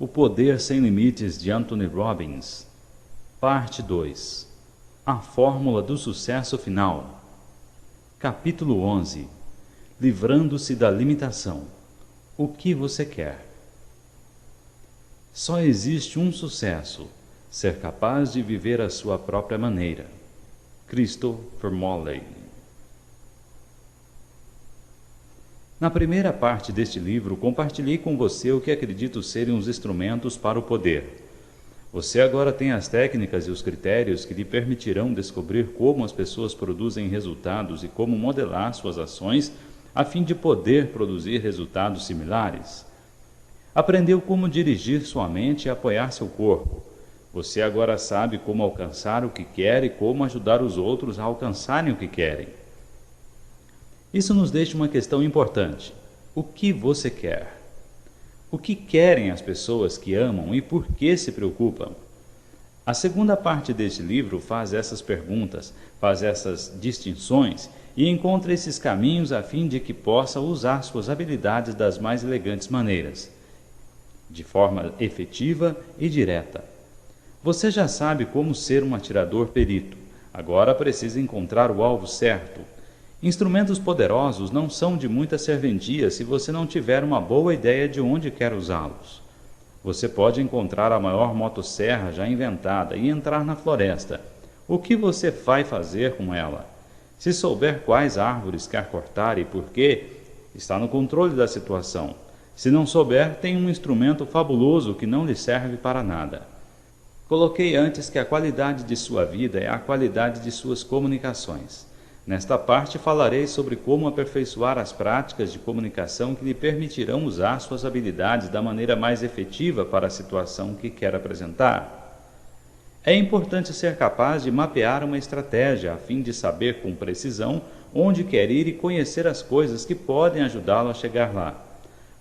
O Poder Sem Limites de Anthony Robbins. Parte 2. A Fórmula do Sucesso Final. Capítulo 11. Livrando-se da limitação. O que você quer? Só existe um sucesso: ser capaz de viver à sua própria maneira. Christopher Morley. Na primeira parte deste livro, compartilhei com você o que acredito serem os instrumentos para o poder. Você agora tem as técnicas e os critérios que lhe permitirão descobrir como as pessoas produzem resultados e como modelar suas ações a fim de poder produzir resultados similares. Aprendeu como dirigir sua mente e apoiar seu corpo. Você agora sabe como alcançar o que quer e como ajudar os outros a alcançarem o que querem. Isso nos deixa uma questão importante: o que você quer? O que querem as pessoas que amam e por que se preocupam? A segunda parte deste livro faz essas perguntas, faz essas distinções e encontra esses caminhos a fim de que possa usar suas habilidades das mais elegantes maneiras, de forma efetiva e direta. Você já sabe como ser um atirador perito. Agora precisa encontrar o alvo certo. Instrumentos poderosos não são de muita serventia se você não tiver uma boa ideia de onde quer usá-los. Você pode encontrar a maior motosserra já inventada e entrar na floresta. O que você vai fazer com ela? Se souber quais árvores quer cortar e por quê, está no controle da situação. Se não souber, tem um instrumento fabuloso que não lhe serve para nada. Coloquei antes que a qualidade de sua vida é a qualidade de suas comunicações. Nesta parte falarei sobre como aperfeiçoar as práticas de comunicação que lhe permitirão usar suas habilidades da maneira mais efetiva para a situação que quer apresentar. É importante ser capaz de mapear uma estratégia a fim de saber com precisão onde quer ir e conhecer as coisas que podem ajudá-lo a chegar lá.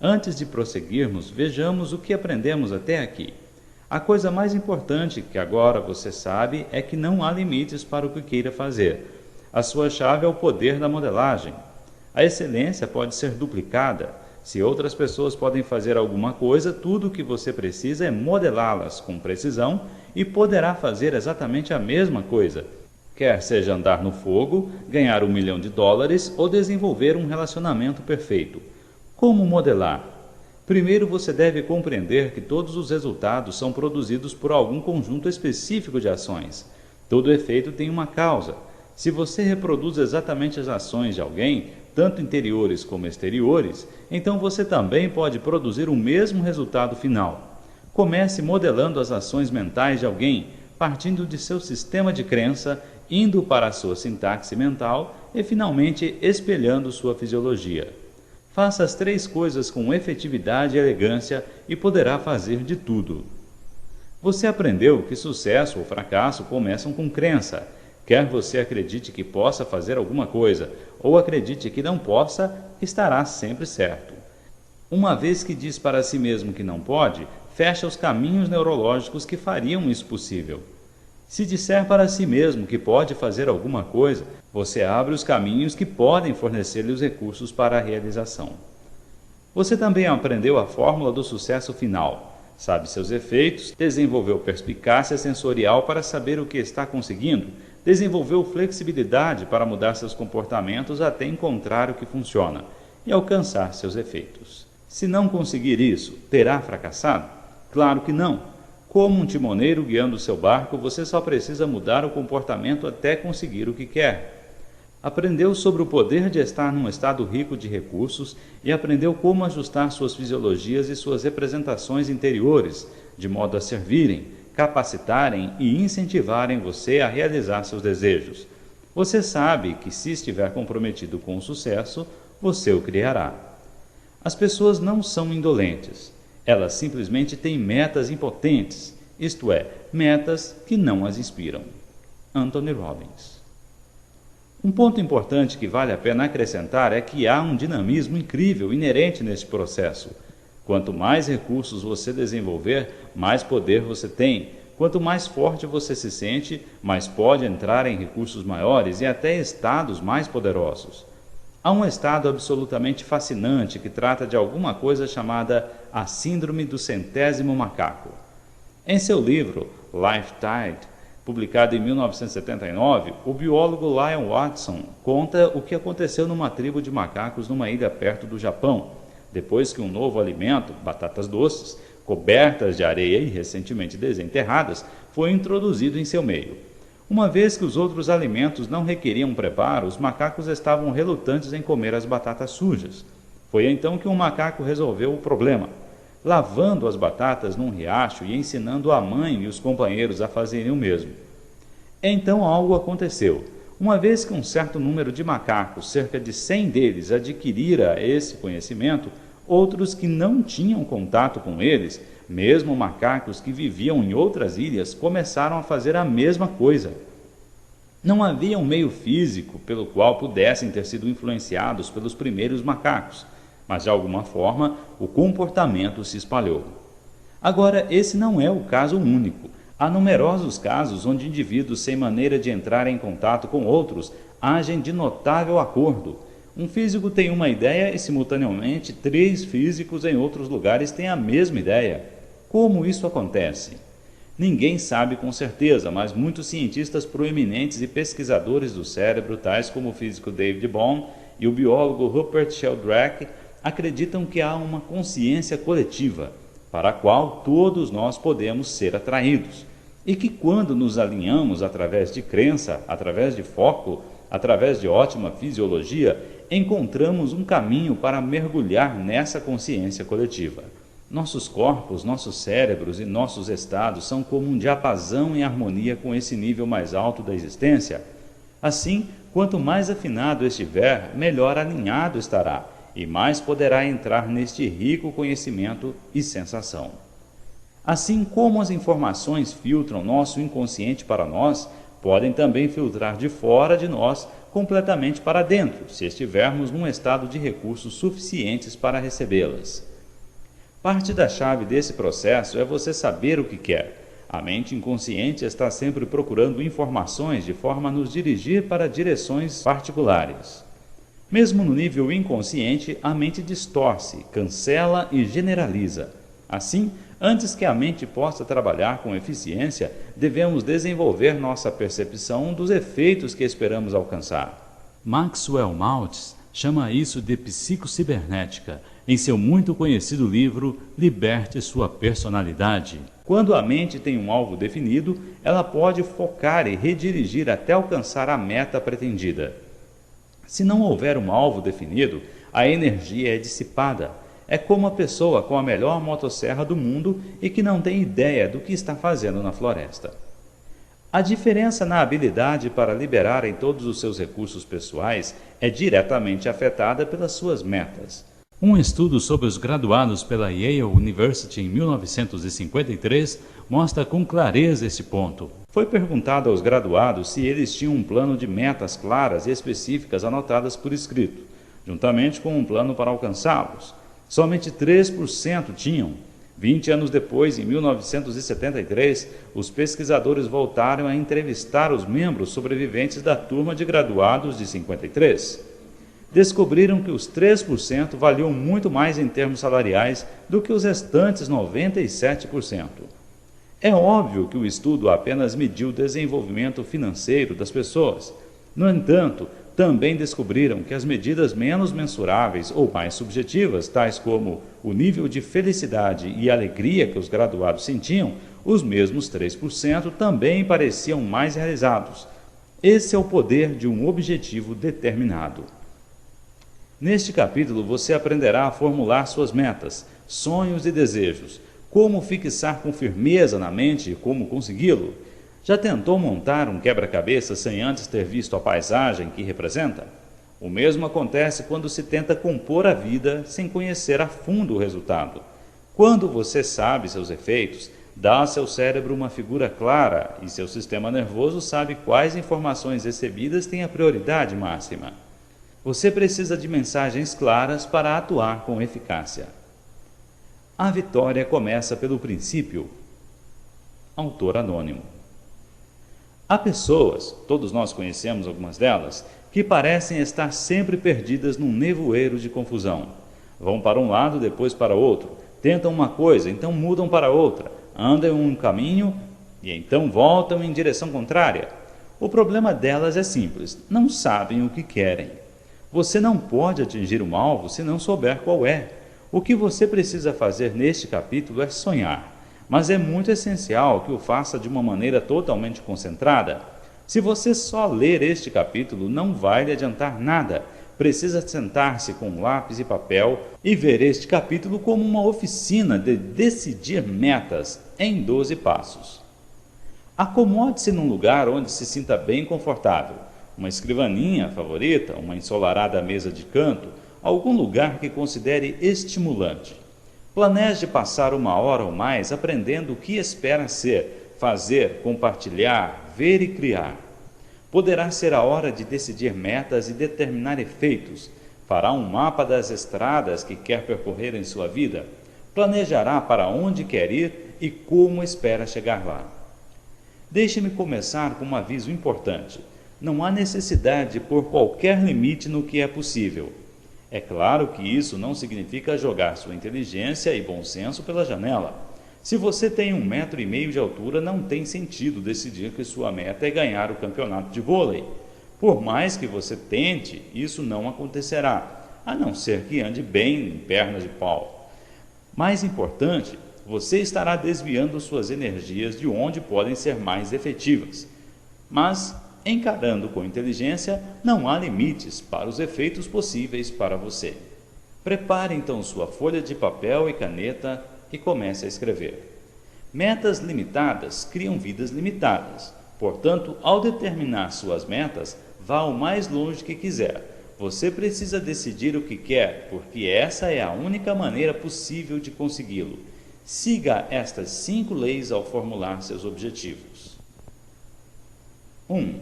Antes de prosseguirmos, vejamos o que aprendemos até aqui. A coisa mais importante que agora você sabe é que não há limites para o que queira fazer. A sua chave é o poder da modelagem. A excelência pode ser duplicada. Se outras pessoas podem fazer alguma coisa, tudo o que você precisa é modelá-las com precisão e poderá fazer exatamente a mesma coisa. Quer seja andar no fogo, ganhar $1 milhão ou desenvolver um relacionamento perfeito. Como modelar? Primeiro você deve compreender que todos os resultados são produzidos por algum conjunto específico de ações. Todo efeito tem uma causa. Se você reproduz exatamente as ações de alguém, tanto interiores como exteriores, então você também pode produzir o mesmo resultado final. Comece modelando as ações mentais de alguém, partindo de seu sistema de crença, indo para a sua sintaxe mental e finalmente espelhando sua fisiologia. Faça as 3 coisas com efetividade e elegância e poderá fazer de tudo. Você aprendeu que sucesso ou fracasso começam com crença. Quer você acredite que possa fazer alguma coisa, ou acredite que não possa, estará sempre certo. Uma vez que diz para si mesmo que não pode, fecha os caminhos neurológicos que fariam isso possível. Se disser para si mesmo que pode fazer alguma coisa, você abre os caminhos que podem fornecer-lhe os recursos para a realização. Você também aprendeu a fórmula do sucesso final. Sabe seus efeitos, desenvolveu perspicácia sensorial para saber o que está conseguindo, desenvolveu flexibilidade para mudar seus comportamentos até encontrar o que funciona e alcançar seus efeitos. Se não conseguir isso, terá fracassado? Claro que não. Como um timoneiro guiando seu barco, você só precisa mudar o comportamento até conseguir o que quer. Aprendeu sobre o poder de estar num estado rico de recursos e aprendeu como ajustar suas fisiologias e suas representações interiores, de modo a servirem, capacitarem e incentivarem você a realizar seus desejos. Você sabe que se estiver comprometido com o sucesso, você o criará. As pessoas não são indolentes. Elas simplesmente têm metas impotentes, isto é, metas que não as inspiram. Anthony Robbins. Um ponto importante que vale a pena acrescentar é que há um dinamismo incrível inerente neste processo. Quanto mais recursos você desenvolver, mais poder você tem. Quanto mais forte você se sente, mais pode entrar em recursos maiores e até estados mais poderosos. Há um estado absolutamente fascinante que trata de alguma coisa chamada a síndrome do centésimo macaco. Em seu livro Life Tide, publicado em 1979, o biólogo Lyle Watson conta o que aconteceu numa tribo de macacos numa ilha perto do Japão, depois que um novo alimento, batatas doces, cobertas de areia e recentemente desenterradas, foi introduzido em seu meio. Uma vez que os outros alimentos não requeriam preparo, os macacos estavam relutantes em comer as batatas sujas. Foi então que um macaco resolveu o problema, lavando as batatas num riacho e ensinando a mãe e os companheiros a fazerem o mesmo. Então algo aconteceu. Uma vez que um certo número de macacos, cerca de 100 deles, adquirira esse conhecimento, outros que não tinham contato com eles, mesmo macacos que viviam em outras ilhas, começaram a fazer a mesma coisa. Não havia um meio físico pelo qual pudessem ter sido influenciados pelos primeiros macacos, mas de alguma forma o comportamento se espalhou. Agora, esse não é o caso único. Há numerosos casos onde indivíduos sem maneira de entrar em contato com outros agem de notável acordo. Um físico tem uma ideia e, simultaneamente, 3 físicos em outros lugares têm a mesma ideia. Como isso acontece? Ninguém sabe com certeza, mas muitos cientistas proeminentes e pesquisadores do cérebro, tais como o físico David Bohm e o biólogo Rupert Sheldrake, acreditam que há uma consciência coletiva, para a qual todos nós podemos ser atraídos, e que quando nos alinhamos através de crença, através de foco, através de ótima fisiologia, encontramos um caminho para mergulhar nessa consciência coletiva. Nossos corpos, nossos cérebros e nossos estados são como um diapasão em harmonia com esse nível mais alto da existência. Assim, quanto mais afinado estiver, melhor alinhado estará, e mais poderá entrar neste rico conhecimento e sensação. Assim como as informações filtram nosso inconsciente para nós, podem também filtrar de fora de nós completamente para dentro, se estivermos num estado de recursos suficientes para recebê-las. Parte da chave desse processo é você saber o que quer. A mente inconsciente está sempre procurando informações de forma a nos dirigir para direções particulares. Mesmo no nível inconsciente, a mente distorce, cancela e generaliza. Assim, antes que a mente possa trabalhar com eficiência, devemos desenvolver nossa percepção dos efeitos que esperamos alcançar. Maxwell Maltz chama isso de psicocibernética, em seu muito conhecido livro Liberte Sua Personalidade. Quando a mente tem um alvo definido, ela pode focar e redirigir até alcançar a meta pretendida. Se não houver um alvo definido, a energia é dissipada. É como a pessoa com a melhor motosserra do mundo e que não tem ideia do que está fazendo na floresta. A diferença na habilidade para liberarem todos os seus recursos pessoais é diretamente afetada pelas suas metas. Um estudo sobre os graduados pela Yale University em 1953 mostra com clareza esse ponto. Foi perguntado aos graduados se eles tinham um plano de metas claras e específicas anotadas por escrito, juntamente com um plano para alcançá-los. Somente 3% tinham. 20 anos depois, em 1973, os pesquisadores voltaram a entrevistar os membros sobreviventes da turma de graduados de 53. Descobriram que os 3% valiam muito mais em termos salariais do que os restantes 97%. É óbvio que o estudo apenas mediu o desenvolvimento financeiro das pessoas. No entanto, também descobriram que as medidas menos mensuráveis ou mais subjetivas, tais como o nível de felicidade e alegria que os graduados sentiam, os mesmos 3% também pareciam mais realizados. Esse é o poder de um objetivo determinado. Neste capítulo, você aprenderá a formular suas metas, sonhos e desejos, como fixar com firmeza na mente e como consegui-lo. Já tentou montar um quebra-cabeça sem antes ter visto a paisagem que representa? O mesmo acontece quando se tenta compor a vida sem conhecer a fundo o resultado. Quando você sabe seus efeitos, dá a seu cérebro uma figura clara e seu sistema nervoso sabe quais informações recebidas têm a prioridade máxima. Você precisa de mensagens claras para atuar com eficácia. A vitória começa pelo princípio. Autor anônimo. Há pessoas, todos nós conhecemos algumas delas, que parecem estar sempre perdidas num nevoeiro de confusão. Vão para um lado, depois para outro, Tentam uma coisa, então mudam para outra. Andam um caminho e então voltam em direção contrária. O problema delas é simples: não sabem o que querem. Você não pode atingir um alvo se não souber qual é. O que você precisa fazer neste capítulo é sonhar, mas é muito essencial que o faça de uma maneira totalmente concentrada. Se você só ler este capítulo, não vai lhe adiantar nada. Precisa sentar-se com lápis e papel e ver este capítulo como uma oficina de decidir metas em 12 passos. Acomode-se num lugar onde se sinta bem confortável. Uma escrivaninha favorita, uma ensolarada mesa de canto, algum lugar que considere estimulante. Planeje passar 1 hora ou mais aprendendo o que espera ser, fazer, compartilhar, ver e criar. Poderá ser a hora de decidir metas e determinar efeitos. Fará um mapa das estradas que quer percorrer em sua vida. Planejará para onde quer ir e como espera chegar lá. Deixe-me começar com um aviso importante. Não há necessidade de pôr qualquer limite no que é possível. É claro que isso não significa jogar sua inteligência e bom senso pela janela. Se você tem 1,5 metro de altura, não tem sentido decidir que sua meta é ganhar o campeonato de vôlei. Por mais que você tente, isso não acontecerá, a não ser que ande bem em pernas de pau. Mais importante, você estará desviando suas energias de onde podem ser mais efetivas. Mas, encarando com inteligência, não há limites para os efeitos possíveis para você. Prepare então sua folha de papel e caneta e comece a escrever. Metas limitadas criam vidas limitadas. Portanto, ao determinar suas metas, vá o mais longe que quiser. Você precisa decidir o que quer, porque essa é a única maneira possível de consegui-lo. Siga estas 5 leis ao formular seus objetivos. 1.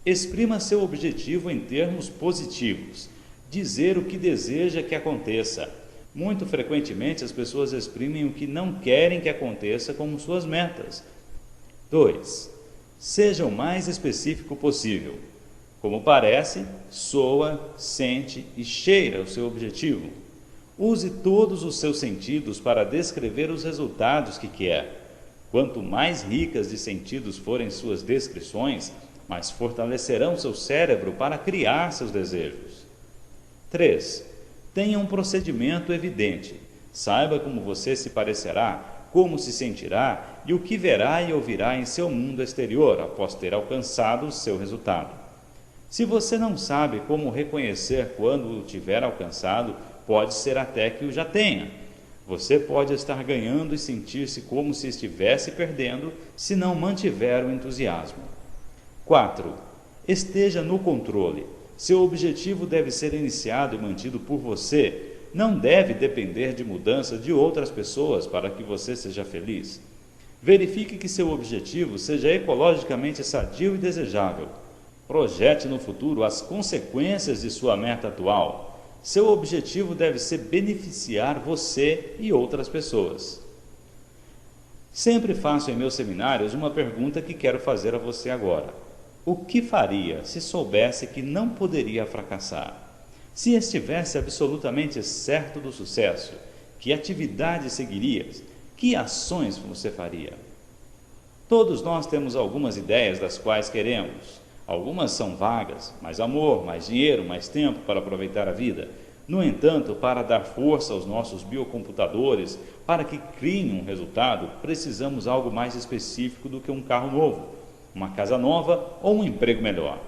Exprima seu objetivo em termos positivos. Dizer o que deseja que aconteça. Muito frequentemente as pessoas exprimem o que não querem que aconteça como suas metas. 2. Seja o mais específico possível. Como parece, soa, sente e cheira o seu objetivo. Use todos os seus sentidos para descrever os resultados que quer. Quanto mais ricas de sentidos forem suas descrições, mais fortalecerão seu cérebro para criar seus desejos. 3. Tenha um procedimento evidente. Saiba como você se parecerá, como se sentirá e o que verá e ouvirá em seu mundo exterior após ter alcançado o seu resultado. Se você não sabe como reconhecer quando o tiver alcançado, pode ser até que o já tenha. Você pode estar ganhando e sentir-se como se estivesse perdendo se não mantiver o entusiasmo. 4. Esteja no controle. Seu objetivo deve ser iniciado e mantido por você. Não deve depender de mudança de outras pessoas para que você seja feliz. Verifique que seu objetivo seja ecologicamente sadio e desejável. Projete no futuro as consequências de sua meta atual. Seu objetivo deve ser beneficiar você e outras pessoas. Sempre faço em meus seminários uma pergunta que quero fazer a você agora. O que faria se soubesse que não poderia fracassar? Se estivesse absolutamente certo do sucesso, que atividade seguiria? Que ações você faria? Todos nós temos algumas ideias das quais queremos. Algumas são vagas, mais amor, mais dinheiro, mais tempo para aproveitar a vida. No entanto, para dar força aos nossos biocomputadores, para que criem um resultado, precisamos algo mais específico do que um carro novo, uma casa nova ou um emprego melhor.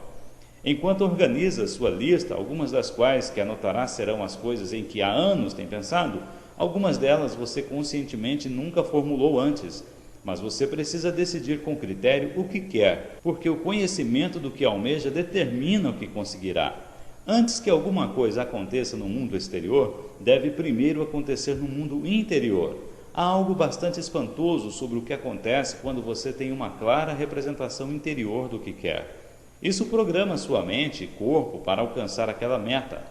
Enquanto organiza sua lista, algumas das quais que anotará serão as coisas em que há anos tem pensado, algumas delas você conscientemente nunca formulou antes, mas você precisa decidir com critério o que quer, porque o conhecimento do que almeja determina o que conseguirá. Antes que alguma coisa aconteça no mundo exterior, deve primeiro acontecer no mundo interior. Há algo bastante espantoso sobre o que acontece quando você tem uma clara representação interior do que quer. Isso programa sua mente e corpo para alcançar aquela meta.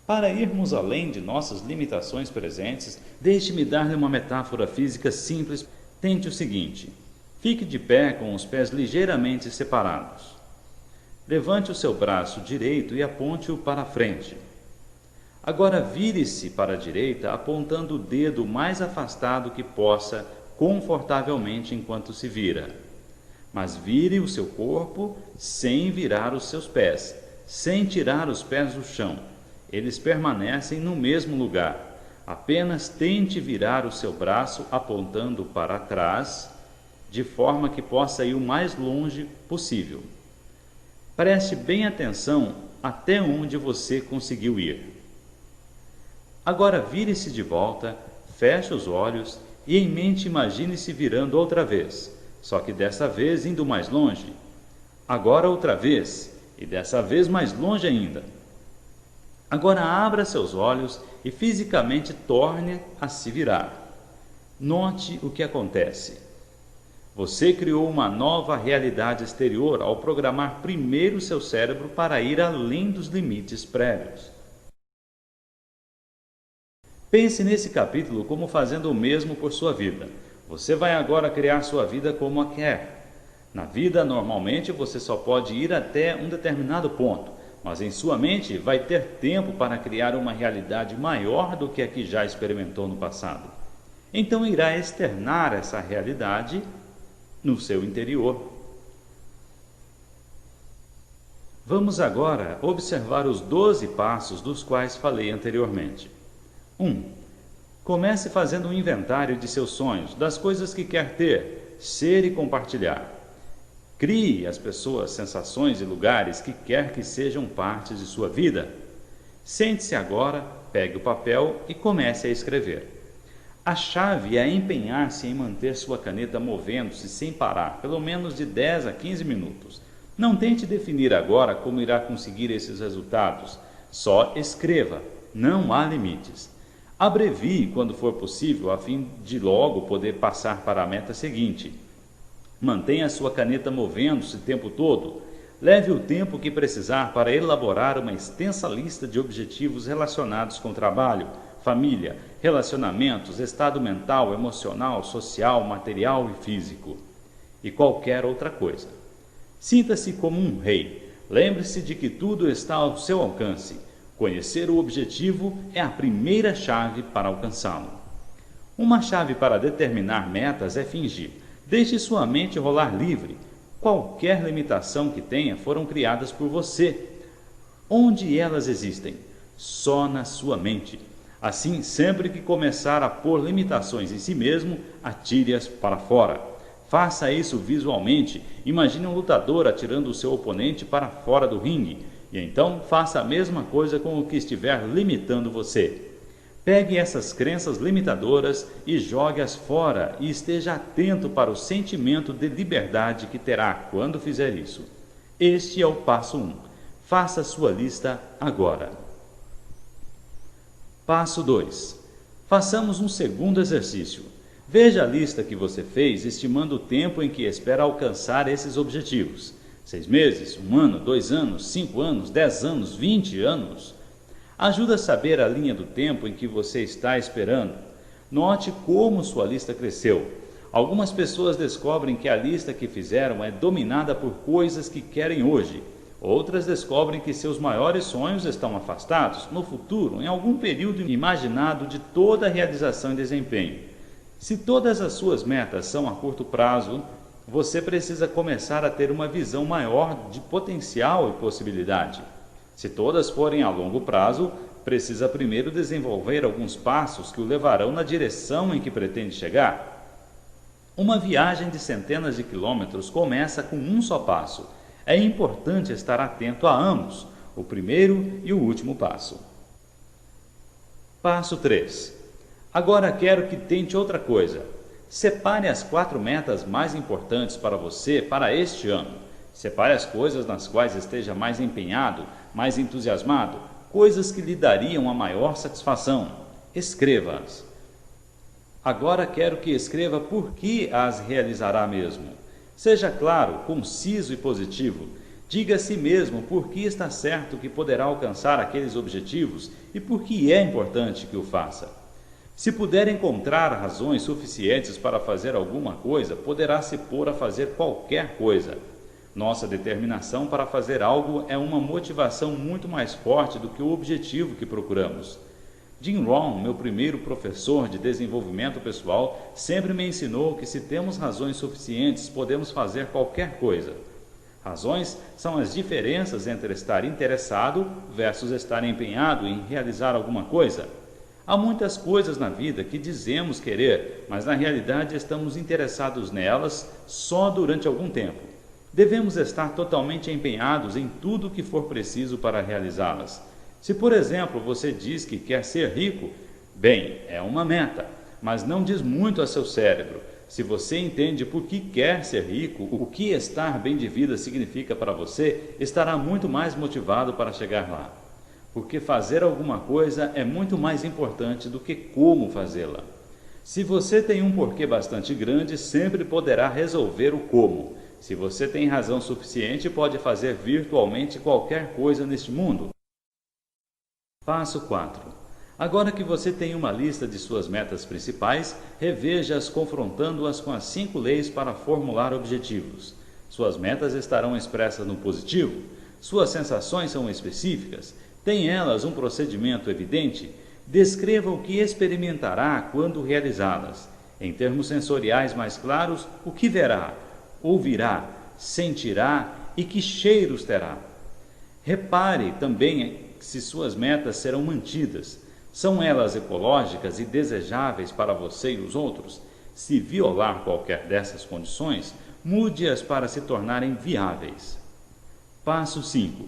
Para irmos além de nossas limitações presentes, deixe-me dar-lhe uma metáfora física simples. Tente o seguinte: fique de pé com os pés ligeiramente separados. Levante o seu braço direito e aponte-o para a frente. Agora vire-se para a direita, apontando o dedo mais afastado que possa, confortavelmente enquanto se vira. Mas vire o seu corpo sem virar os seus pés, sem tirar os pés do chão. Eles permanecem no mesmo lugar. Apenas tente virar o seu braço apontando para trás, de forma que possa ir o mais longe possível. Preste bem atenção até onde você conseguiu ir. Agora vire-se de volta, feche os olhos e em mente imagine-se virando outra vez, só que dessa vez indo mais longe. Agora outra vez, e dessa vez mais longe ainda. Agora abra seus olhos e fisicamente torne a se virar. Note o que acontece. Você criou uma nova realidade exterior ao programar primeiro seu cérebro para ir além dos limites prévios. Pense nesse capítulo como fazendo o mesmo por sua vida. Você vai agora criar sua vida como a quer. Na vida, normalmente, você só pode ir até um determinado ponto, mas em sua mente vai ter tempo para criar uma realidade maior do que a que já experimentou no passado. Então irá externar essa realidade no seu interior. Vamos agora observar os 12 passos dos quais falei anteriormente. 1. Comece fazendo um inventário de seus sonhos, das coisas que quer ter, ser e compartilhar. Crie as pessoas, sensações e lugares que quer que sejam partes de sua vida. Sente-se agora, pegue o papel e comece a escrever. A chave é empenhar-se em manter sua caneta movendo-se sem parar, pelo menos de 10 a 15 minutos. Não tente definir agora como irá conseguir esses resultados. Só escreva, não há limites. Abrevie quando for possível, a fim de logo poder passar para a meta seguinte. Mantenha sua caneta movendo-se o tempo todo. Leve o tempo que precisar para elaborar uma extensa lista de objetivos relacionados com trabalho, família, relacionamentos, estado mental, emocional, social, material e físico. E qualquer outra coisa. Sinta-se como um rei. Lembre-se de que tudo está ao seu alcance. Conhecer o objetivo é a primeira chave para alcançá-lo. Uma chave para determinar metas é fingir. Deixe sua mente rolar livre. Qualquer limitação que tenha foram criadas por você. Onde elas existem? Só na sua mente. Assim, sempre que começar a pôr limitações em si mesmo, atire-as para fora. Faça isso visualmente. Imagine um lutador atirando o seu oponente para fora do ringue. E então faça a mesma coisa com o que estiver limitando você. Pegue essas crenças limitadoras e jogue-as fora e esteja atento para o sentimento de liberdade que terá quando fizer isso. Este é o passo 1. Faça sua lista agora. Passo 2. Façamos um segundo exercício. Veja a lista que você fez, estimando o tempo em que espera alcançar esses objetivos. 6 meses, 1 ano, 2 anos, 5 anos, 10 anos, 20 anos. Ajuda a saber a linha do tempo em que você está esperando. Note como sua lista cresceu. Algumas pessoas descobrem que a lista que fizeram é dominada por coisas que querem hoje. Outras descobrem que seus maiores sonhos estão afastados, no futuro, em algum período imaginado de toda a realização e desempenho. Se todas as suas metas são a curto prazo, você precisa começar a ter uma visão maior de potencial e possibilidade. Se todas forem a longo prazo, precisa primeiro desenvolver alguns passos que o levarão na direção em que pretende chegar. Uma viagem de centenas de quilômetros começa com um só passo. É importante estar atento a ambos, o primeiro e o último passo. Passo 3. Agora quero que tente outra coisa. Separe as 4 metas mais importantes para você para este ano. Separe as coisas nas quais esteja mais empenhado, mais entusiasmado, coisas que lhe dariam a maior satisfação. Escreva-as. Agora quero que escreva por que as realizará mesmo. Seja claro, conciso e positivo. Diga a si mesmo por que está certo que poderá alcançar aqueles objetivos e por que é importante que o faça. Se puder encontrar razões suficientes para fazer alguma coisa, poderá se pôr a fazer qualquer coisa. Nossa determinação para fazer algo é uma motivação muito mais forte do que o objetivo que procuramos. Jim Rohn, meu primeiro professor de desenvolvimento pessoal, sempre me ensinou que se temos razões suficientes, podemos fazer qualquer coisa. Razões são as diferenças entre estar interessado versus estar empenhado em realizar alguma coisa. Há muitas coisas na vida que dizemos querer, mas na realidade estamos interessados nelas só durante algum tempo. Devemos estar totalmente empenhados em tudo o que for preciso para realizá-las. Se, por exemplo, você diz que quer ser rico, bem, é uma meta, mas não diz muito a seu cérebro. Se você entende por que quer ser rico, o que estar bem de vida significa para você, estará muito mais motivado para chegar lá. Porque fazer alguma coisa é muito mais importante do que como fazê-la. Se você tem um porquê bastante grande, sempre poderá resolver o como. Se você tem razão suficiente, pode fazer virtualmente qualquer coisa neste mundo. Passo 4. Agora que você tem uma lista de suas metas principais, reveja-as confrontando-as com as 5 leis para formular objetivos. Suas metas estarão expressas no positivo? Suas sensações são específicas? Têm elas um procedimento evidente? Descreva o que experimentará quando realizá-las. Em termos sensoriais mais claros, o que verá, ouvirá, sentirá e que cheiros terá. Repare também se suas metas serão mantidas. São elas ecológicas e desejáveis para você e os outros? Se violar qualquer dessas condições, mude-as para se tornarem viáveis. Passo 5.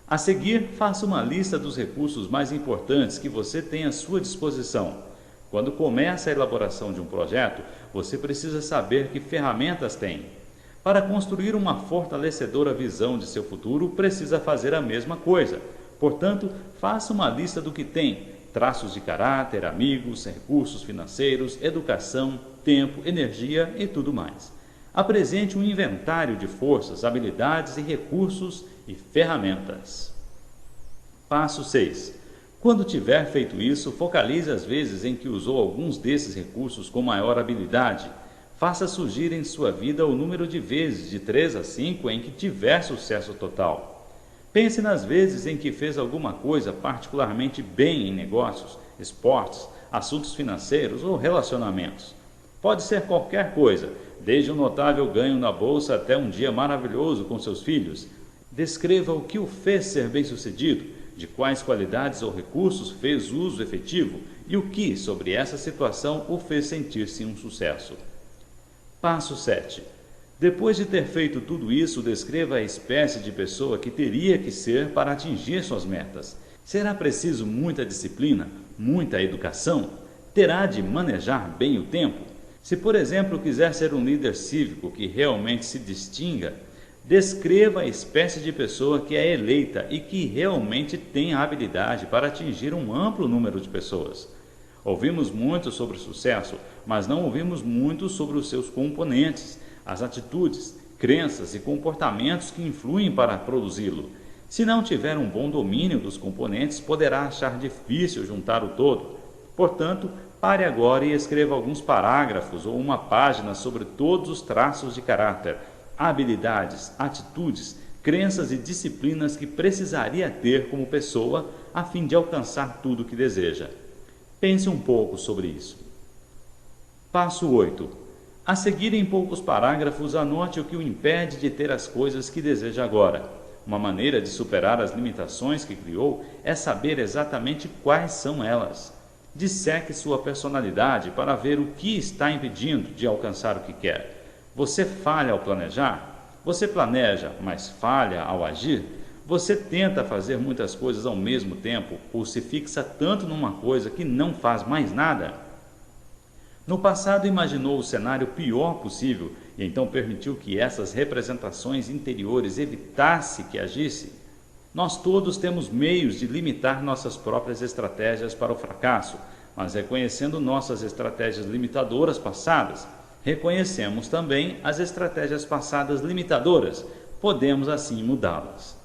A seguir, faça uma lista dos recursos mais importantes que você tem à sua disposição. Quando começa a elaboração de um projeto, você precisa saber que ferramentas tem. Para construir uma fortalecedora visão de seu futuro, precisa fazer a mesma coisa. Portanto, faça uma lista do que tem: traços de caráter, amigos, recursos financeiros, educação, tempo, energia e tudo mais. Apresente um inventário de forças, habilidades e recursos e ferramentas. Passo 6. Quando tiver feito isso, focalize as vezes em que usou alguns desses recursos com maior habilidade. Faça surgir em sua vida o número de vezes de 3 a 5 em que tiver sucesso total. Pense nas vezes em que fez alguma coisa particularmente bem em negócios, esportes, assuntos financeiros ou relacionamentos. Pode ser qualquer coisa, desde um notável ganho na bolsa até um dia maravilhoso com seus filhos. Descreva o que o fez ser bem-sucedido, de quais qualidades ou recursos fez uso efetivo e o que, sobre essa situação, o fez sentir-se um sucesso. Passo 7. Depois de ter feito tudo isso, descreva a espécie de pessoa que teria que ser para atingir suas metas. Será preciso muita disciplina, muita educação? Terá de manejar bem o tempo? Se, por exemplo, quiser ser um líder cívico que realmente se distinga, descreva a espécie de pessoa que é eleita e que realmente tem a habilidade para atingir um amplo número de pessoas. Ouvimos muito sobre sucesso, mas não ouvimos muito sobre os seus componentes, as atitudes, crenças e comportamentos que influem para produzi-lo. Se não tiver um bom domínio dos componentes, poderá achar difícil juntar o todo. Portanto, pare agora e escreva alguns parágrafos ou uma página sobre todos os traços de caráter, habilidades, atitudes, crenças e disciplinas que precisaria ter como pessoa a fim de alcançar tudo o que deseja. Pense um pouco sobre isso. Passo 8. A seguir, em poucos parágrafos, anote o que o impede de ter as coisas que deseja agora. Uma maneira de superar as limitações que criou é saber exatamente quais são elas. Disseque sua personalidade para ver o que está impedindo de alcançar o que quer. Você falha ao planejar? Você planeja, mas falha ao agir? Você tenta fazer muitas coisas ao mesmo tempo ou se fixa tanto numa coisa que não faz mais nada? No passado imaginou o cenário pior possível e então permitiu que essas representações interiores evitasse que agisse? Nós todos temos meios de limitar nossas próprias estratégias para o fracasso, mas reconhecendo nossas estratégias limitadoras passadas, reconhecemos também as estratégias passadas limitadoras, podemos assim mudá-las.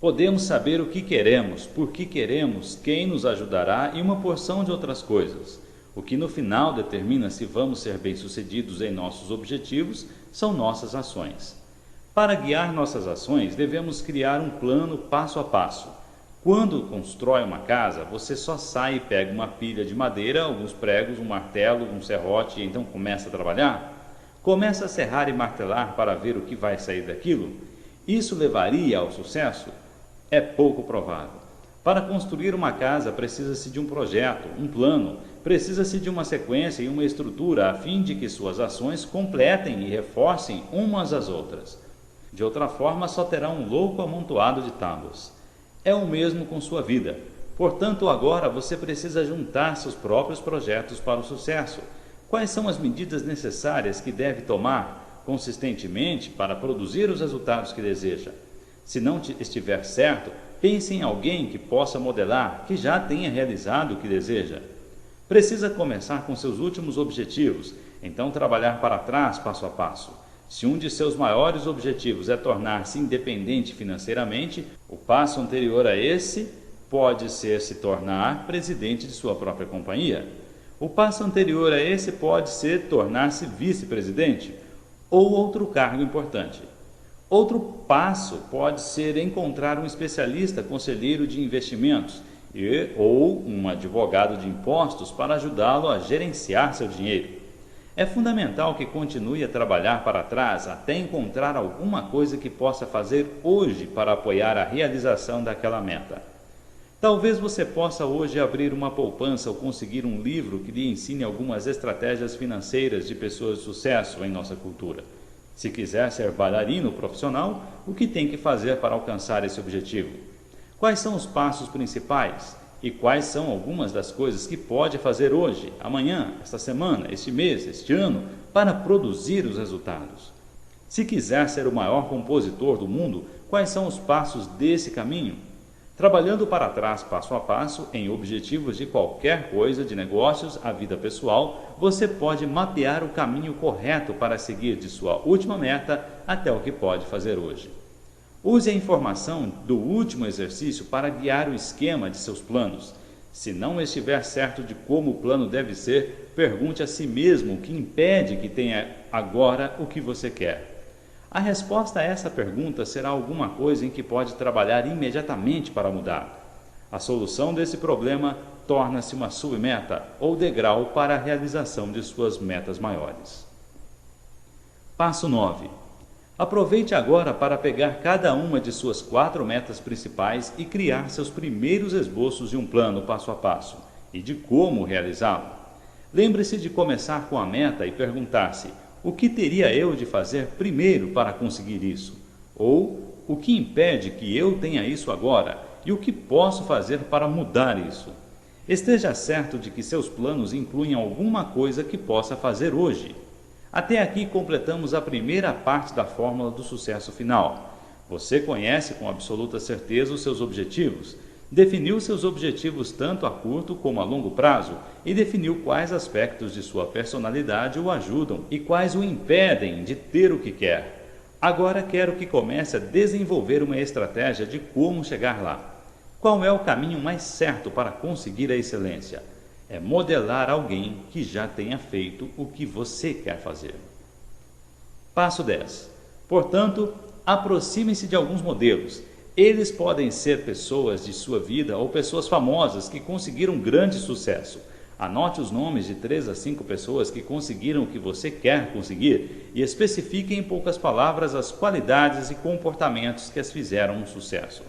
Podemos saber o que queremos, por que queremos, quem nos ajudará e uma porção de outras coisas. O que no final determina se vamos ser bem-sucedidos em nossos objetivos são nossas ações. Para guiar nossas ações, devemos criar um plano passo a passo. Quando constrói uma casa, você só sai e pega uma pilha de madeira, alguns pregos, um martelo, um serrote e então começa a trabalhar? Começa a serrar e martelar para ver o que vai sair daquilo? Isso levaria ao sucesso? É pouco provável. Para construir uma casa, precisa-se de um projeto, um plano, precisa-se de uma sequência e uma estrutura a fim de que suas ações completem e reforcem umas às outras. De outra forma, só terá um louco amontoado de tábuas. É o mesmo com sua vida. Portanto, agora você precisa juntar seus próprios projetos para o sucesso. Quais são as medidas necessárias que deve tomar consistentemente para produzir os resultados que deseja? Se não estiver certo, pense em alguém que possa modelar, que já tenha realizado o que deseja. Precisa começar com seus últimos objetivos, então trabalhar para trás passo a passo. Se um de seus maiores objetivos é tornar-se independente financeiramente, o passo anterior a esse pode ser se tornar presidente de sua própria companhia. O passo anterior a esse pode ser tornar-se vice-presidente ou outro cargo importante. Outro passo pode ser encontrar um especialista conselheiro de investimentos ou um advogado de impostos para ajudá-lo a gerenciar seu dinheiro. É fundamental que continue a trabalhar para trás até encontrar alguma coisa que possa fazer hoje para apoiar a realização daquela meta. Talvez você possa hoje abrir uma poupança ou conseguir um livro que lhe ensine algumas estratégias financeiras de pessoas de sucesso em nossa cultura. Se quiser ser bailarino profissional, o que tem que fazer para alcançar esse objetivo? Quais são os passos principais? E quais são algumas das coisas que pode fazer hoje, amanhã, esta semana, este mês, este ano, para produzir os resultados? Se quiser ser o maior compositor do mundo, quais são os passos desse caminho? Trabalhando para trás passo a passo em objetivos de qualquer coisa de negócios à vida pessoal, você pode mapear o caminho correto para seguir de sua última meta até o que pode fazer hoje. Use a informação do último exercício para guiar o esquema de seus planos. Se não estiver certo de como o plano deve ser, pergunte a si mesmo o que impede que tenha agora o que você quer. A resposta a essa pergunta será alguma coisa em que pode trabalhar imediatamente para mudar. A solução desse problema torna-se uma submeta ou degrau para a realização de suas metas maiores. Passo 9. Aproveite agora para pegar cada uma de suas 4 metas principais e criar seus primeiros esboços de um plano passo a passo e de como realizá-lo. Lembre-se de começar com a meta e perguntar-se: o que teria eu de fazer primeiro para conseguir isso? Ou o que impede que eu tenha isso agora e o que posso fazer para mudar isso? Esteja certo de que seus planos incluem alguma coisa que possa fazer hoje. Até aqui completamos a primeira parte da fórmula do sucesso final. Você conhece com absoluta certeza os seus objetivos, definiu seus objetivos tanto a curto como a longo prazo e definiu quais aspectos de sua personalidade o ajudam e quais o impedem de ter o que quer. Agora quero que comece a desenvolver uma estratégia de como chegar lá. Qual é o caminho mais certo para conseguir a excelência? É modelar alguém que já tenha feito o que você quer fazer. Passo 10. Portanto, aproxime-se de alguns modelos. Eles podem ser pessoas de sua vida ou pessoas famosas que conseguiram grande sucesso. Anote os nomes de 3 a 5 pessoas que conseguiram o que você quer conseguir e especifique em poucas palavras as qualidades e comportamentos que as fizeram um sucesso.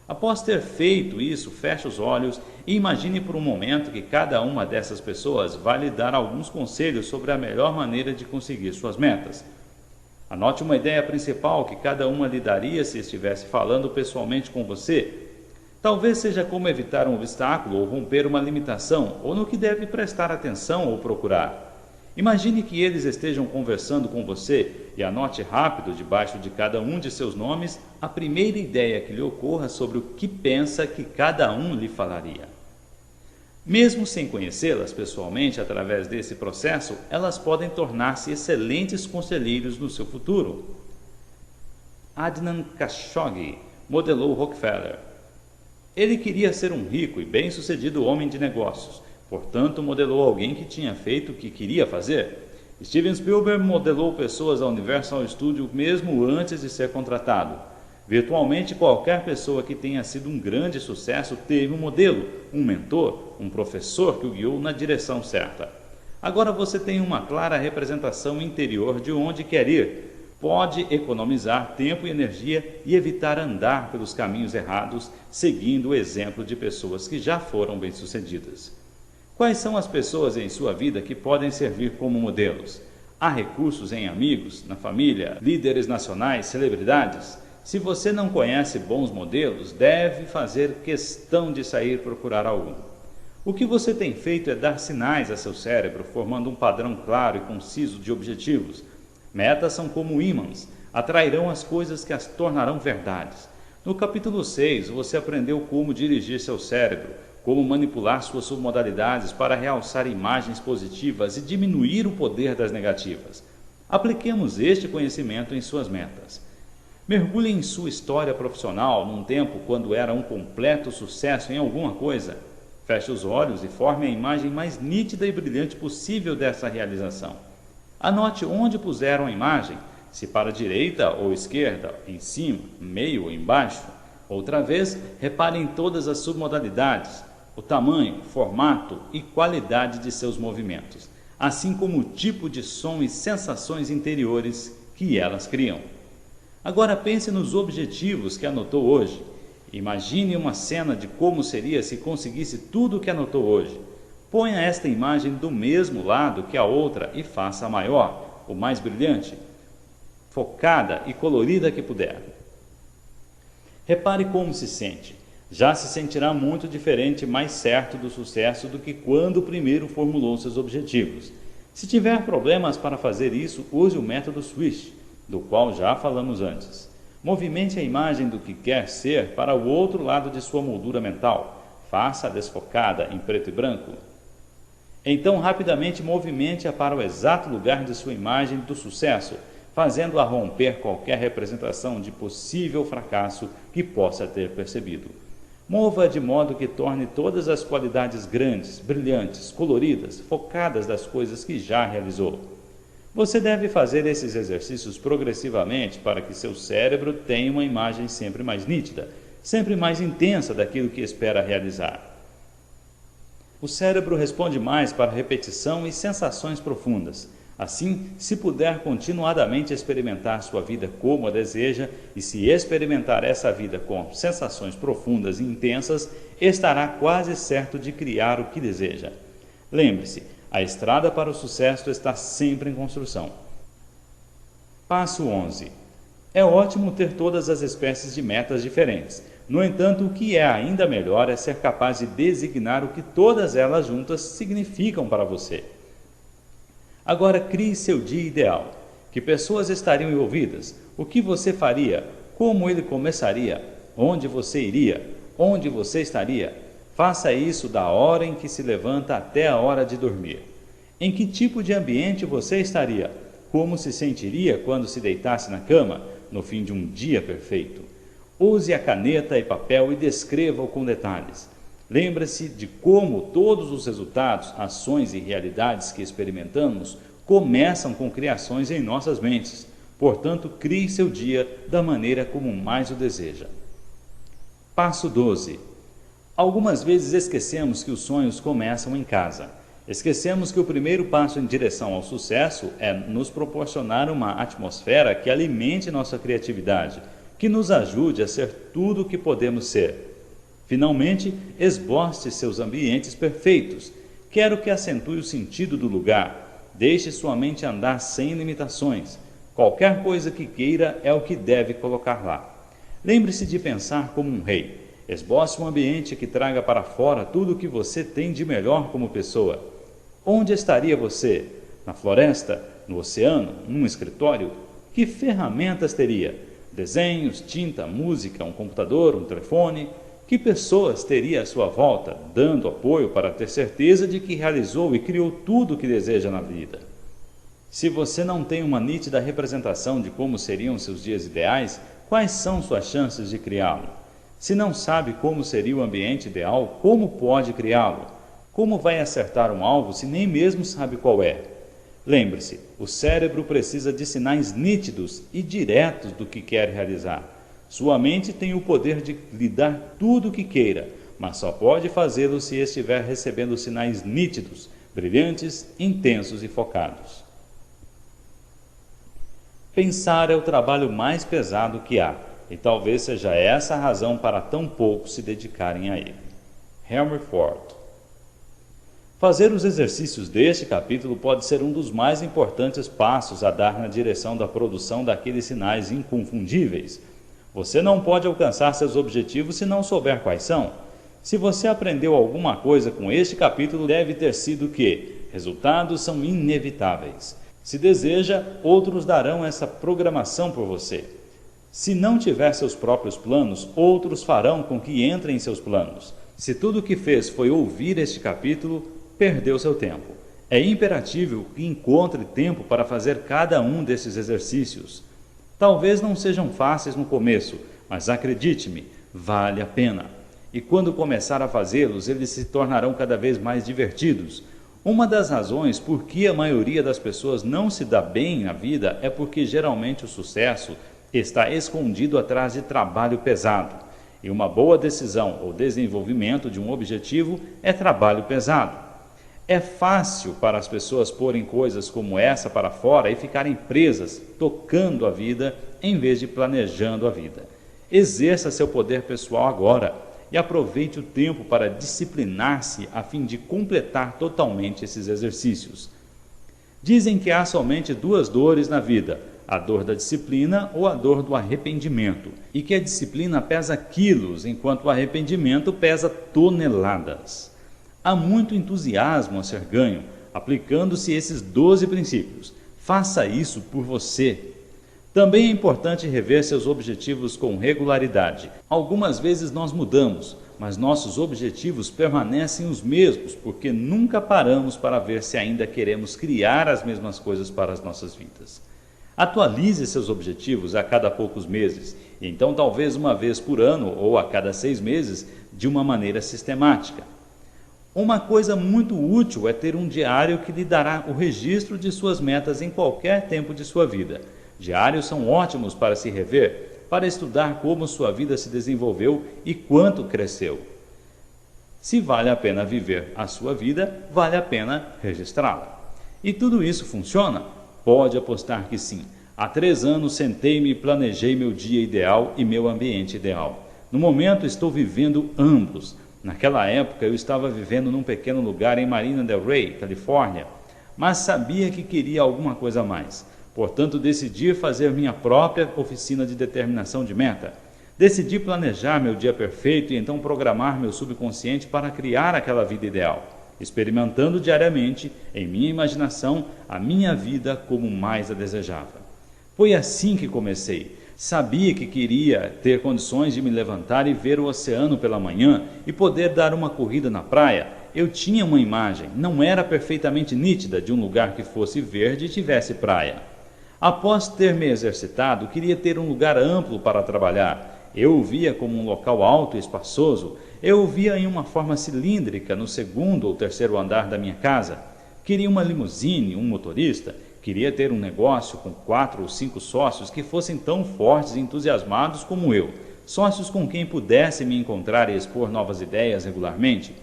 Após ter feito isso, feche os olhos e imagine por um momento que cada uma dessas pessoas vai lhe dar alguns conselhos sobre a melhor maneira de conseguir suas metas. Anote uma ideia principal que cada uma lhe daria se estivesse falando pessoalmente com você. Talvez seja como evitar um obstáculo ou romper uma limitação, ou no que deve prestar atenção ou procurar. Imagine que eles estejam conversando com você e anote rápido, debaixo de cada um de seus nomes, a primeira ideia que lhe ocorra sobre o que pensa que cada um lhe falaria. Mesmo sem conhecê-las pessoalmente através desse processo, elas podem tornar-se excelentes conselheiros no seu futuro. Adnan Khashoggi modelou Rockefeller. Ele queria ser um rico e bem-sucedido homem de negócios. Portanto, modelou alguém que tinha feito o que queria fazer. Steven Spielberg modelou pessoas ao Universal Studios mesmo antes de ser contratado. Virtualmente qualquer pessoa que tenha sido um grande sucesso teve um modelo, um mentor, um professor que o guiou na direção certa. Agora você tem uma clara representação interior de onde quer ir. Pode economizar tempo e energia e evitar andar pelos caminhos errados, seguindo o exemplo de pessoas que já foram bem-sucedidas. Quais são as pessoas em sua vida que podem servir como modelos? Há recursos em amigos, na família, líderes nacionais, celebridades? Se você não conhece bons modelos, deve fazer questão de sair procurar algum. O que você tem feito é dar sinais a seu cérebro, formando um padrão claro e conciso de objetivos. Metas são como ímãs, atrairão as coisas que as tornarão verdades. No capítulo 6, você aprendeu como dirigir seu cérebro, como manipular suas submodalidades para realçar imagens positivas e diminuir o poder das negativas. Apliquemos este conhecimento em suas metas. Mergulhe em sua história profissional num tempo quando era um completo sucesso em alguma coisa. Feche os olhos e forme a imagem mais nítida e brilhante possível dessa realização. Anote onde puseram a imagem, se para a direita ou esquerda, em cima, meio ou embaixo. Outra vez, repare em todas as submodalidades, o tamanho, formato e qualidade de seus movimentos, assim como o tipo de som e sensações interiores que elas criam. Agora pense nos objetivos que anotou hoje. Imagine uma cena de como seria se conseguisse tudo o que anotou hoje. Ponha esta imagem do mesmo lado que a outra e faça a maior, o mais brilhante, focada e colorida que puder. Repare como se sente. Já se sentirá muito diferente e mais certo do sucesso do que quando primeiro formulou seus objetivos. Se tiver problemas para fazer isso, use o método SWISH, do qual já falamos antes. Movimente a imagem do que quer ser para o outro lado de sua moldura mental. Faça-a desfocada em preto e branco. Então, rapidamente movimente-a para o exato lugar de sua imagem do sucesso, fazendo-a romper qualquer representação de possível fracasso que possa ter percebido. Mova de modo que torne todas as qualidades grandes, brilhantes, coloridas, focadas das coisas que já realizou. Você deve fazer esses exercícios progressivamente para que seu cérebro tenha uma imagem sempre mais nítida, sempre mais intensa daquilo que espera realizar. O cérebro responde mais para repetição e sensações profundas. Assim, se puder continuadamente experimentar sua vida como a deseja e se experimentar essa vida com sensações profundas e intensas, estará quase certo de criar o que deseja. Lembre-se, a estrada para o sucesso está sempre em construção. Passo 11. É ótimo ter todas as espécies de metas diferentes. No entanto, o que é ainda melhor é ser capaz de designar o que todas elas juntas significam para você. Agora crie seu dia ideal. Que pessoas estariam envolvidas? O que você faria? Como ele começaria? Onde você iria? Onde você estaria? Faça isso da hora em que se levanta até a hora de dormir. Em que tipo de ambiente você estaria? Como se sentiria quando se deitasse na cama, no fim de um dia perfeito? Use a caneta e papel e descreva-o com detalhes. Lembre-se de como todos os resultados, ações e realidades que experimentamos começam com criações em nossas mentes. Portanto, crie seu dia da maneira como mais o deseja. Passo 12. Algumas vezes esquecemos que os sonhos começam em casa. Esquecemos que o primeiro passo em direção ao sucesso é nos proporcionar uma atmosfera que alimente nossa criatividade, que nos ajude a ser tudo o que podemos ser. Finalmente, esboce seus ambientes perfeitos. Quero que acentue o sentido do lugar. Deixe sua mente andar sem limitações. Qualquer coisa que queira é o que deve colocar lá. Lembre-se de pensar como um rei. Esboce um ambiente que traga para fora tudo o que você tem de melhor como pessoa. Onde estaria você? Na floresta? No oceano? Num escritório? Que ferramentas teria? Desenhos, tinta, música, um computador, um telefone? Que pessoas teria à sua volta, dando apoio para ter certeza de que realizou e criou tudo o que deseja na vida? Se você não tem uma nítida representação de como seriam seus dias ideais, quais são suas chances de criá-lo? Se não sabe como seria o ambiente ideal, como pode criá-lo? Como vai acertar um alvo se nem mesmo sabe qual é? Lembre-se, o cérebro precisa de sinais nítidos e diretos do que quer realizar. Sua mente tem o poder de lhe dar tudo o que queira, mas só pode fazê-lo se estiver recebendo sinais nítidos, brilhantes, intensos e focados. Pensar é o trabalho mais pesado que há, e talvez seja essa a razão para tão poucos se dedicarem a ele. Henry Ford. Fazer os exercícios deste capítulo pode ser um dos mais importantes passos a dar na direção da produção daqueles sinais inconfundíveis. Você não pode alcançar seus objetivos se não souber quais são. Se você aprendeu alguma coisa com este capítulo, deve ter sido que resultados são inevitáveis. Se deseja, outros darão essa programação por você. Se não tiver seus próprios planos, outros farão com que entrem em seus planos. Se tudo o que fez foi ouvir este capítulo, perdeu seu tempo. É imperativo que encontre tempo para fazer cada um desses exercícios. Talvez não sejam fáceis no começo, mas acredite-me, vale a pena. E quando começar a fazê-los, eles se tornarão cada vez mais divertidos. Uma das razões por que a maioria das pessoas não se dá bem na vida é porque geralmente o sucesso está escondido atrás de trabalho pesado. E uma boa decisão ou desenvolvimento de um objetivo é trabalho pesado. É fácil para as pessoas porem coisas como essa para fora e ficarem presas, tocando a vida, em vez de planejando a vida. Exerça seu poder pessoal agora e aproveite o tempo para disciplinar-se a fim de completar totalmente esses exercícios. Dizem que há somente duas dores na vida, a dor da disciplina ou a dor do arrependimento, e que a disciplina pesa quilos, enquanto o arrependimento pesa toneladas. Há muito entusiasmo a ser ganho, aplicando-se esses 12 princípios. Faça isso por você. Também é importante rever seus objetivos com regularidade. Algumas vezes nós mudamos, mas nossos objetivos permanecem os mesmos, porque nunca paramos para ver se ainda queremos criar as mesmas coisas para as nossas vidas. Atualize seus objetivos a cada poucos meses, então talvez uma vez por ano ou a cada 6 meses, de uma maneira sistemática. Uma coisa muito útil é ter um diário que lhe dará o registro de suas metas em qualquer tempo de sua vida. Diários são ótimos para se rever, para estudar como sua vida se desenvolveu e quanto cresceu. Se vale a pena viver a sua vida, vale a pena registrá-la. E tudo isso funciona? Pode apostar que sim. Há 3 anos sentei-me e planejei meu dia ideal e meu ambiente ideal. No momento estou vivendo ambos. Naquela época eu estava vivendo num pequeno lugar em Marina del Rey, Califórnia, mas sabia que queria alguma coisa a mais. Portanto, decidi fazer minha própria oficina de determinação de meta. Decidi planejar meu dia perfeito e então programar meu subconsciente para criar aquela vida ideal, experimentando diariamente, em minha imaginação, a minha vida como mais a desejava. Foi assim que comecei. Sabia que queria ter condições de me levantar e ver o oceano pela manhã e poder dar uma corrida na praia. Eu tinha uma imagem, não era perfeitamente nítida, de um lugar que fosse verde e tivesse praia. Após ter me exercitado, queria ter um lugar amplo para trabalhar. Eu o via como um local alto e espaçoso. Eu o via em uma forma cilíndrica no 2º ou 3º andar da minha casa. Queria uma limusine, um motorista. Queria ter um negócio com 4 ou 5 sócios que fossem tão fortes e entusiasmados como eu, sócios com quem pudesse me encontrar e expor novas ideias regularmente.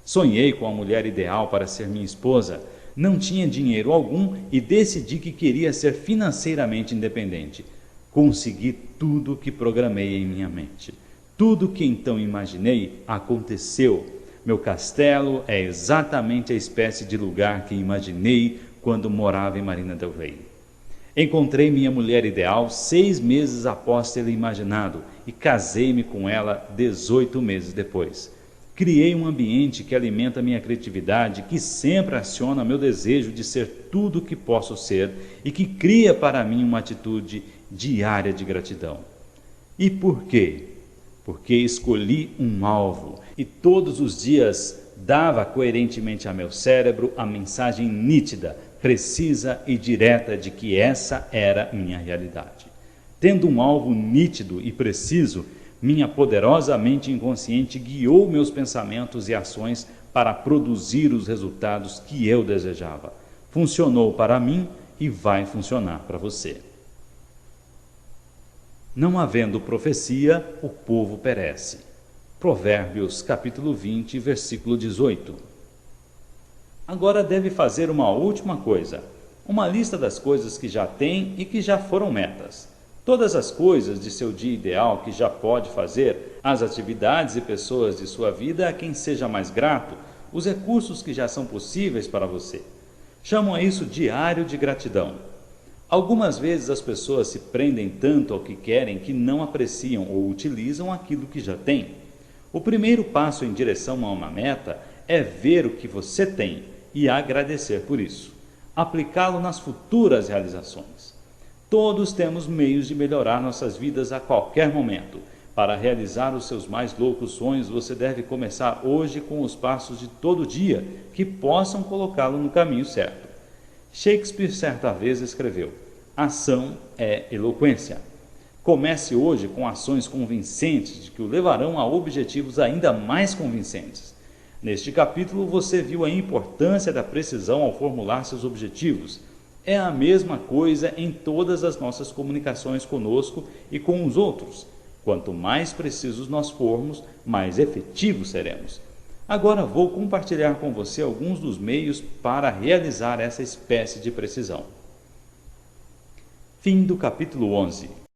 Sonhei com a mulher ideal para ser minha esposa. Não tinha dinheiro algum e decidi que queria ser financeiramente independente. Consegui tudo o que programei em minha mente. Tudo o que então imaginei aconteceu. Meu castelo é exatamente a espécie de lugar que imaginei quando morava em Marina del Rey. Encontrei minha mulher ideal 6 meses após tê-la imaginado e casei-me com ela 18 meses depois. Criei um ambiente que alimenta minha criatividade, que sempre aciona meu desejo de ser tudo o que posso ser e que cria para mim uma atitude diária de gratidão. E por quê? Porque escolhi um alvo e todos os dias dava coerentemente a meu cérebro a mensagem nítida, precisa e direta de que essa era minha realidade. Tendo um alvo nítido e preciso, minha poderosa mente inconsciente guiou meus pensamentos e ações para produzir os resultados que eu desejava. Funcionou para mim e vai funcionar para você. Não havendo profecia, o povo perece. Provérbios capítulo 20, versículo 18. Agora deve fazer uma última coisa, uma lista das coisas que já tem e que já foram metas. Todas as coisas de seu dia ideal que já pode fazer, as atividades e pessoas de sua vida a quem seja mais grato, os recursos que já são possíveis para você. Chamam a isso diário de gratidão. Algumas vezes as pessoas se prendem tanto ao que querem que não apreciam ou utilizam aquilo que já têm. O primeiro passo em direção a uma meta é ver o que você tem e agradecer por isso. Aplicá-lo nas futuras realizações. Todos temos meios de melhorar nossas vidas a qualquer momento. Para realizar os seus mais loucos sonhos, você deve começar hoje com os passos de todo dia que possam colocá-lo no caminho certo. Shakespeare certa vez escreveu: ação é eloquência. Comece hoje com ações convincentes que o levarão a objetivos ainda mais convincentes. Neste capítulo você viu a importância da precisão ao formular seus objetivos. É a mesma coisa em todas as nossas comunicações conosco e com os outros. Quanto mais precisos nós formos, mais efetivos seremos. Agora vou compartilhar com você alguns dos meios para realizar essa espécie de precisão. Fim do capítulo 11.